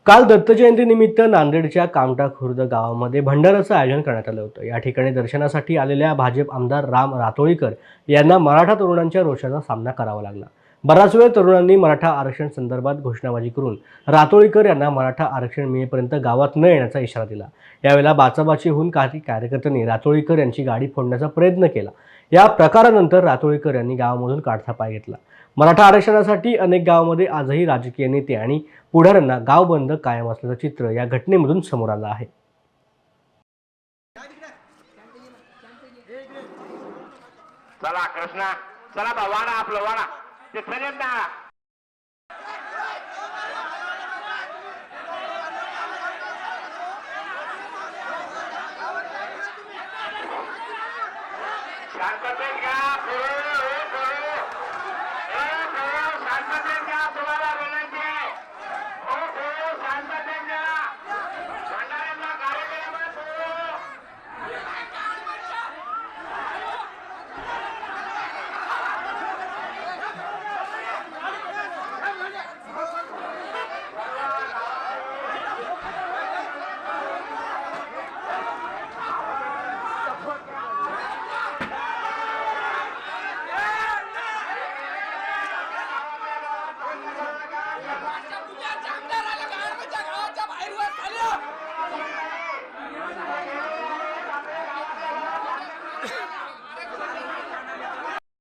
काल दत्त जयंतीनिमित्त नांदेडच्या कामठा खुर्द गावामध्ये भंडाऱ्याचं आयोजन करण्यात आलं होतं। या ठिकाणी दर्शनासाठी आलेल्या भाजप आमदार राम रातोळीकर यांना मराठा तरुणांच्या रोषाचा सामना करावा लागला। बराच वेळ तरुणांनी मराठा आरक्षण संदर्भात घोषणाबाजी करून रातोळीकर यांना मराठा आरक्षण मिळेपर्यंत गावात न येण्याचा इशारा दिला। यावेळेला बाचाबाची होऊन काही कार्यकर्त्यांनी रातोळीकर यांची गाडी फोडण्याचा प्रयत्न केला। या प्रकारानंतर रातोळीकर यांनी गावामधून काढता पाय घेतला। मराठा आरक्षणासाठी अनेक गावांमध्ये आजही राजकीय नेते आणि पुढाऱ्यांना गाव बंद कायम असल्याचं चित्र या घटनेमधून समोर आलं आहे। चला कृष्णा, चला बा, वाडा आपलं वाडा ते सगळ्यांना